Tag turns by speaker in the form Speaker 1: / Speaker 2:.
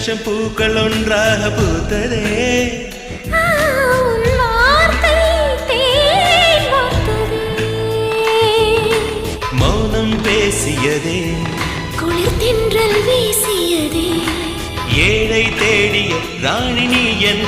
Speaker 1: லட்சம் பூக்கள் ஒன்றாக பூத்ததே. மௌனம் பேசியதே,
Speaker 2: குளிர் தென்றல் வீசியதே.
Speaker 1: ஏழை தேடிய ராணி நீ என்